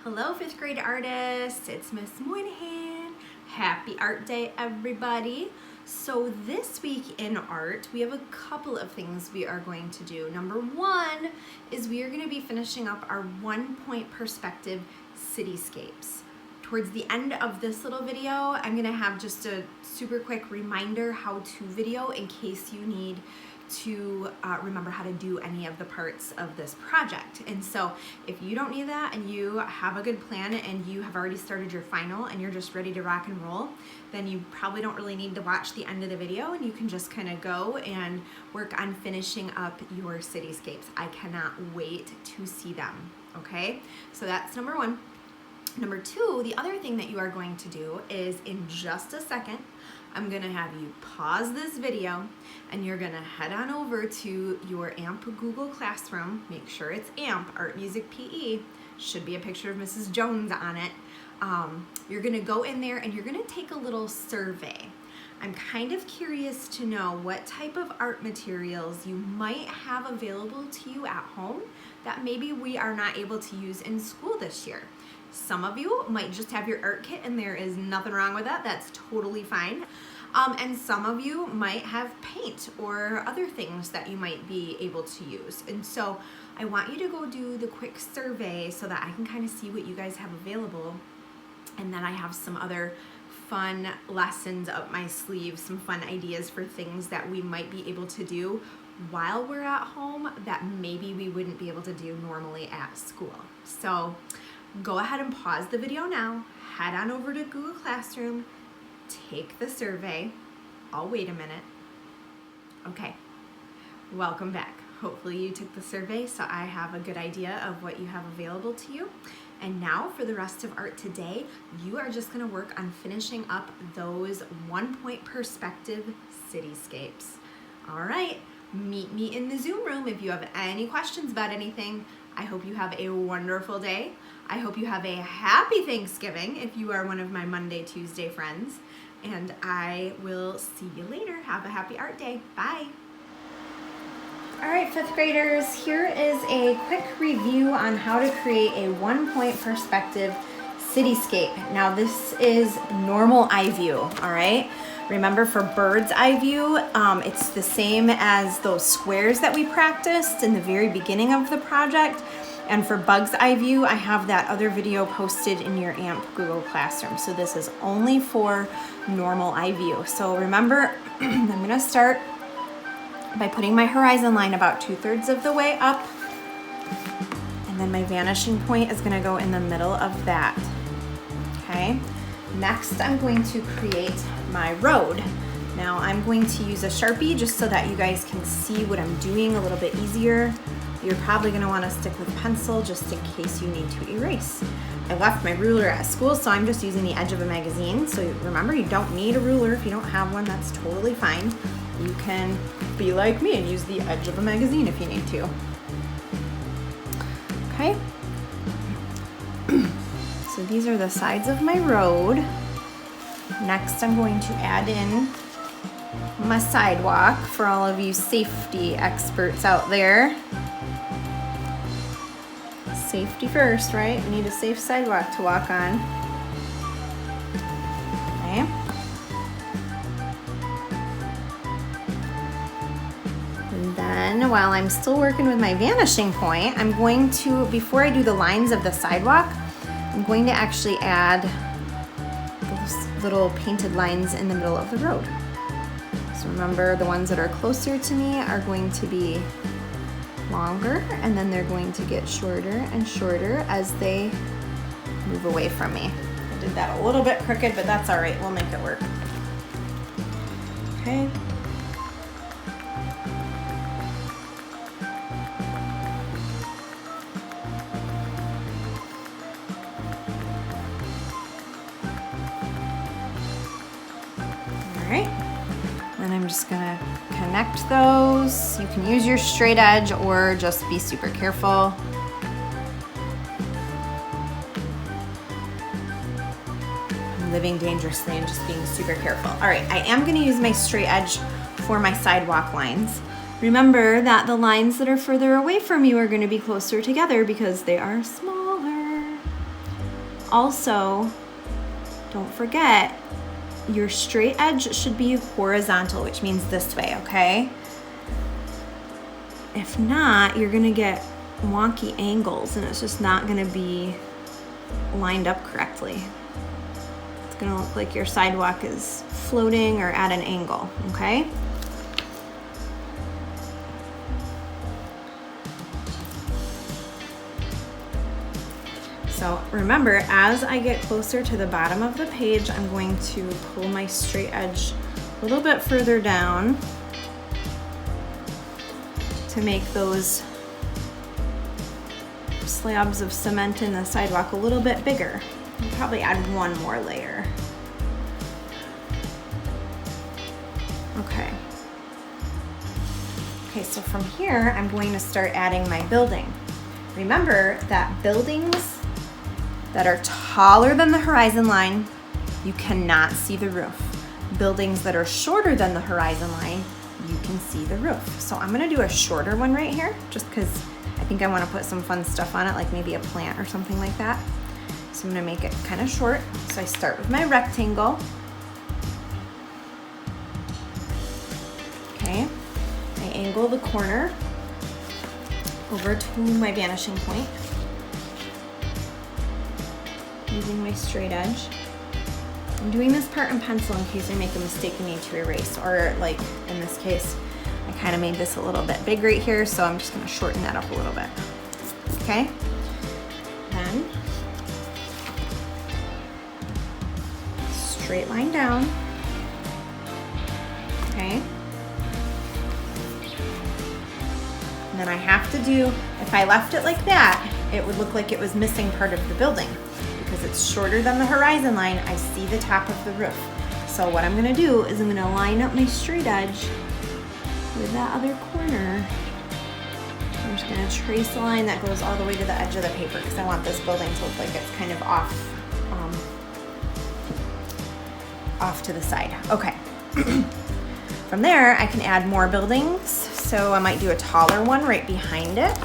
Hello, fifth grade artists. It's Miss Moynihan. Happy Art Day, everybody. So this week in art, we have a couple of things we are going to do. Number one is we are going to be finishing up our 1 Point Perspective Cityscapes. Towards the end of this little video, I'm going to have just a super quick reminder how to video in case you need to remember how to do any of the parts of this project. And so if you don't need that and you have a good plan and you have already started your final and you're just ready to rock and roll, then you probably don't really need to watch the end of the video and you can just kind of go and work on finishing up your cityscapes. I cannot wait to see them, okay? So that's number one. Number two, the other thing that you are going to do is in just a second, I'm gonna have you pause this video and you're gonna head on over to your AMP Google Classroom. Make sure it's AMP, Art Music PE. Should be a picture of Mrs. Jones on it. You're gonna go in there and you're gonna take a little survey. I'm kind of curious to know what type of art materials you might have available to you at home that maybe we are not able to use in school this year. Some of you might just have your art kit and there is nothing wrong with that. That's totally fine. And some of you might have paint or other things that you might be able to use. And so I want you to go do the quick survey so that I can kind of see what you guys have available. And then I have some other fun lessons up my sleeve, some fun ideas for things that we might be able to do while we're at home that maybe we wouldn't be able to do normally at school. So go ahead and pause the video now, head on over to Google Classroom, take the survey. I'll wait a minute. Okay, welcome back. Hopefully you took the survey so I have a good idea of what you have available to you. And now for the rest of art today, you are just gonna work on finishing up those 1 Point Perspective Cityscapes. All right, meet me in the Zoom room if you have any questions about anything. I hope you have a wonderful day. I hope you have a happy Thanksgiving if you are one of my Monday, Tuesday friends. And I will see you later. Have a happy art day. Bye. All right, fifth graders, here is a quick review on how to create a 1 Point Perspective Cityscape. Now this is normal eye view, all right? Remember for bird's eye view, it's the same as those squares that we practiced in the very beginning of the project. And for bug's eye view, I have that other video posted in your AMP Google Classroom. So this is only for normal eye view. So remember, I'm gonna start by putting my horizon line about 2/3 of the way up. And then my vanishing point is gonna go in the middle of that, okay? Next, I'm going to create my road. Now I'm going to use a Sharpie just so that you guys can see what I'm doing a little bit easier. You're probably gonna wanna stick with pencil just in case you need to erase. I left my ruler at school, so I'm just using the edge of a magazine. So remember, you don't need a ruler if you don't have one, that's totally fine. You can be like me and use the edge of a magazine if you need to. Okay. So these are the sides of my road. Next, I'm going to add in my sidewalk for all of you safety experts out there. Safety first, right? We need a safe sidewalk to walk on. Okay. And then while I'm still working with my vanishing point, I'm going to, before I do the lines of the sidewalk, I'm going to actually add those little painted lines in the middle of the road. So remember, the ones that are closer to me are going to be longer, and then they're going to get shorter and shorter as they move away from me. I did that a little bit crooked, but that's all right. We'll make it work. Okay. All right. And I'm just gonna connect those. You can use your straight edge or just be super careful. I'm living dangerously and just being super careful. All right, I am gonna use my straight edge for my sidewalk lines. Remember that the lines that are further away from you are gonna be closer together because they are smaller. also, don't forget, your straight edge should be horizontal, which means this way, okay? If not, you're gonna get wonky angles and it's just not gonna be lined up correctly. It's gonna look like your sidewalk is floating or at an angle, okay? So remember, as I get closer to the bottom of the page, I'm going to pull my straight edge a little bit further down to make those slabs of cement in the sidewalk a little bit bigger. I'll probably add one more layer. Okay. Okay, so from here, I'm going to start adding my building. Remember that buildings that are taller than the horizon line, you cannot see the roof. Buildings that are shorter than the horizon line, you can see the roof. So I'm gonna do a shorter one right here, just because I think I wanna put some fun stuff on it, like maybe a plant or something like that. So I'm gonna make it kind of short. So I start with my rectangle. Okay, I angle the corner over to my vanishing point, using my straight edge. I'm doing this part in pencil in case I make a mistake and need to erase, or like in this case, I kind of made this a little bit big right here, so I'm just gonna shorten that up a little bit. Okay, then straight line down, okay? And then I have to do, if I left it like that, it would look like it was missing part of the building. Because it's shorter than the horizon line, I see the top of the roof. So what I'm gonna do is I'm gonna line up my straight edge with that other corner. I'm just gonna trace a line that goes all the way to the edge of the paper because I want this building to look like it's kind of off to the side. Okay. From there, I can add more buildings. So I might do a taller one right behind it.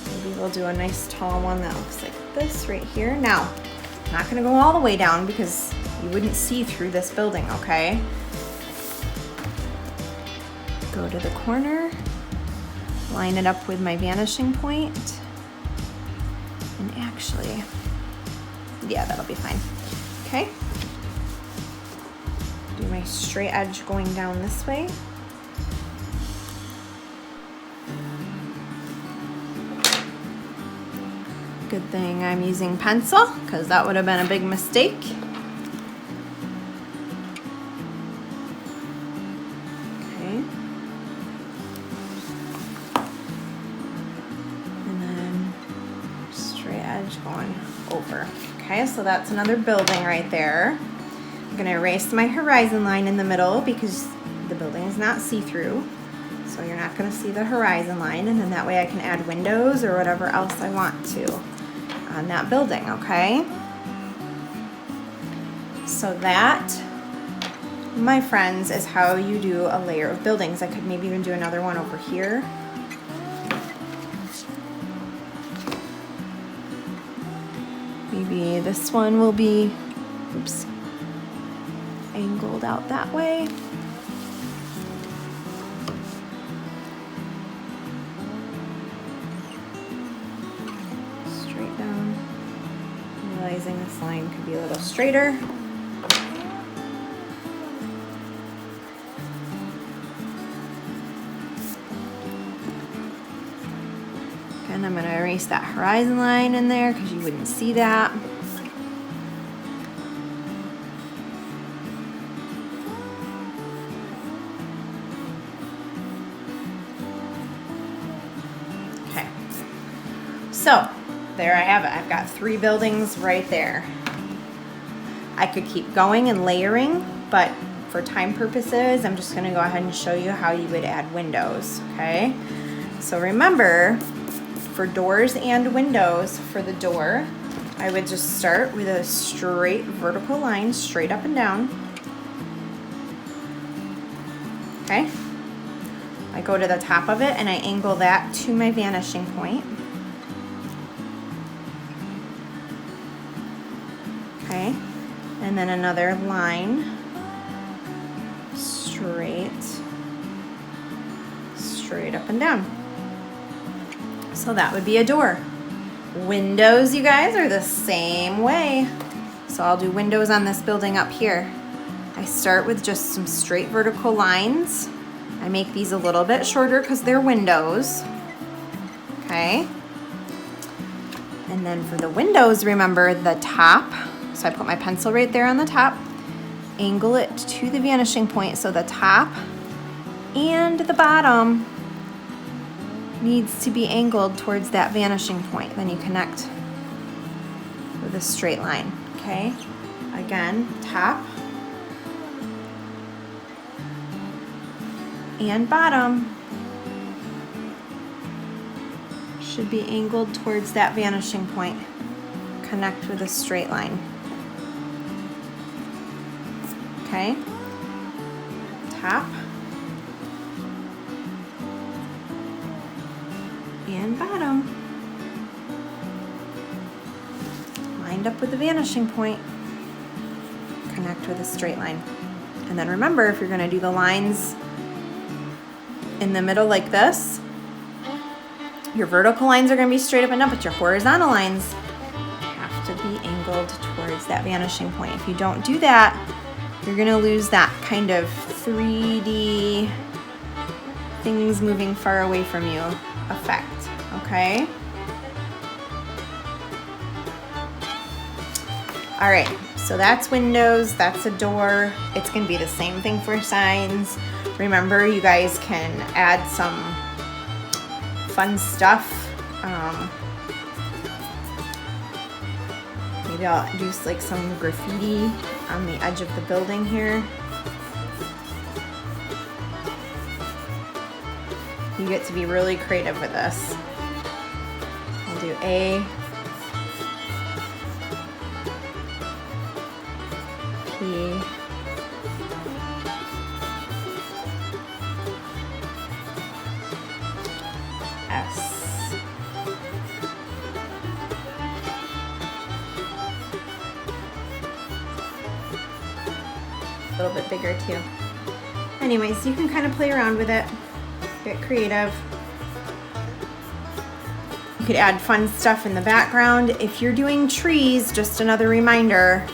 Maybe we'll do a nice tall one that looks like this right here. Now, I'm not gonna go all the way down because you wouldn't see through this building, okay? Go to the corner, line it up with my vanishing point, and actually, yeah, that'll be fine. Okay? Do my straight edge going down this way. Good thing I'm using pencil, because that would have been a big mistake. Okay. And then straight edge going over. Okay, so that's another building right there. I'm gonna erase my horizon line in the middle because the building is not see-through. So you're not gonna see the horizon line, and then that way I can add windows or whatever else I want to on that building, okay? So that, my friends, is how you do a layer of buildings. I could maybe even do another one over here. Maybe this one will be, oops, angled out that way. This line could be a little straighter. And I'm going to erase that horizon line in there because you wouldn't see that. Okay. So there I have it. I've got 3 buildings right there. I could keep going and layering, but for time purposes, I'm just gonna go ahead and show you how you would add windows, okay? So remember, for doors and windows, for the door, I would just start with a straight vertical line, straight up and down, okay? I go to the top of it and I angle that to my vanishing point. Okay, and then another line, straight up and down. So that would be a door. Windows, you guys, are the same way. So I'll do windows on this building up here. I start with just some straight vertical lines. I make these a little bit shorter because they're windows. Okay. And then for the windows, remember the top. So I put my pencil right there on the top, angle it to the vanishing point. So the top and the bottom needs to be angled towards that vanishing point. Then you connect with a straight line, okay? Again, top and bottom should be angled towards that vanishing point. Connect with a straight line, okay? Top and bottom lined up with the vanishing point, connect with a straight line. And then remember, if you're going to do the lines in the middle like this, your vertical lines are going to be straight up and up, but your horizontal lines have to be angled towards that vanishing point. If you don't do that, you're going to lose that kind of 3D things moving far away from you effect. Okay. All right, so that's windows, that's a door. It's gonna be the same thing for signs. Remember, you guys can add some fun stuff. Maybe I'll do like some graffiti on the edge of the building here. You get to be really creative with this. I'll do A, P, S. A little bit bigger too. Anyways, you can kind of play around with it. Get creative. You could add fun stuff in the background. If you're doing trees, just another reminder,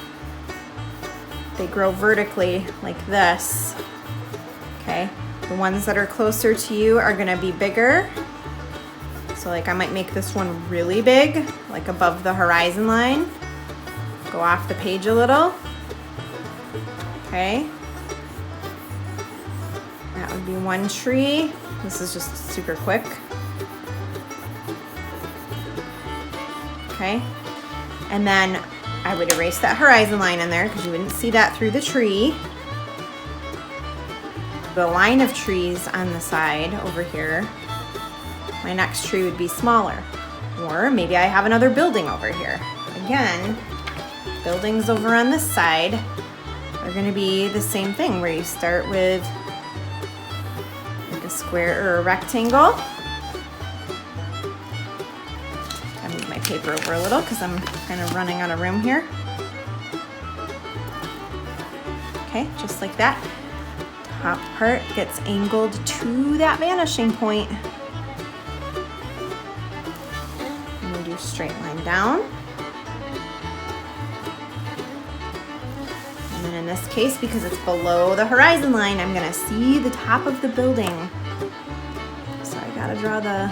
they grow vertically like this. Okay, the ones that are closer to you are gonna be bigger. So like I might make this one really big, like above the horizon line. Go off the page a little. Okay. That would be one tree. This is just super quick. Okay. And then I would erase that horizon line in there because you wouldn't see that through the tree. The line of trees on the side over here. My next tree would be smaller. Or maybe I have another building over here. Again, buildings over on this side are going to be the same thing where you start with like a square or a rectangle. I move my paper over a little because I'm kind of running out of room here. Okay, just like that. Top part gets angled to that vanishing point. And we do straight line down. And then in this case, because it's below the horizon line, I'm gonna see the top of the building. So I gotta draw the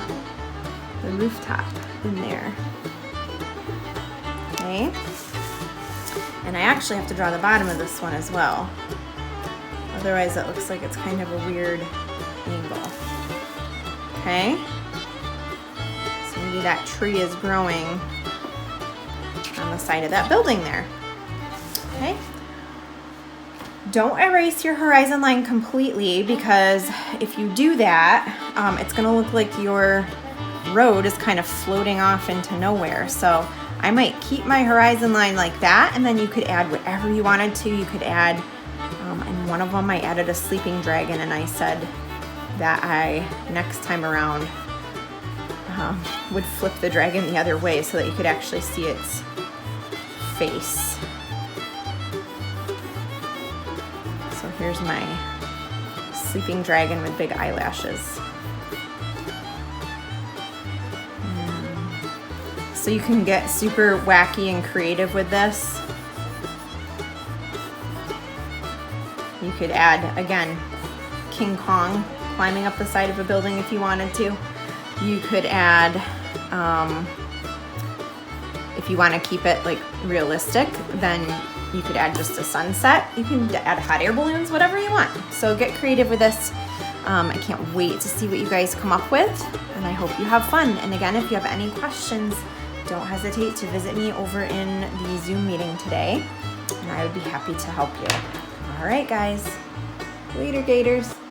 rooftop in there. Okay. And I actually have to draw the bottom of this one as well. Otherwise it looks like it's kind of a weird angle. Okay. So maybe that tree is growing on the side of that building there. Okay. Don't erase your horizon line completely, because if you do that, it's gonna look like your road is kind of floating off into nowhere. So I might keep my horizon line like that, and then you could add whatever you wanted to. You could add, in one of them I added a sleeping dragon, and I said that I, next time around, would flip the dragon the other way so that you could actually see its face. Here's my sleeping dragon with big eyelashes. So you can get super wacky and creative with this. You could add, again, King Kong climbing up the side of a building if you wanted to. You could add, if you want to keep it like realistic, then you could add just a sunset. You can add hot air balloons, whatever you want. So get creative with this. I can't wait to see what you guys come up with, and I hope you have fun. And again, if you have any questions, don't hesitate to visit me over in the Zoom meeting today, and I would be happy to help you. All right, guys. Later, Gators.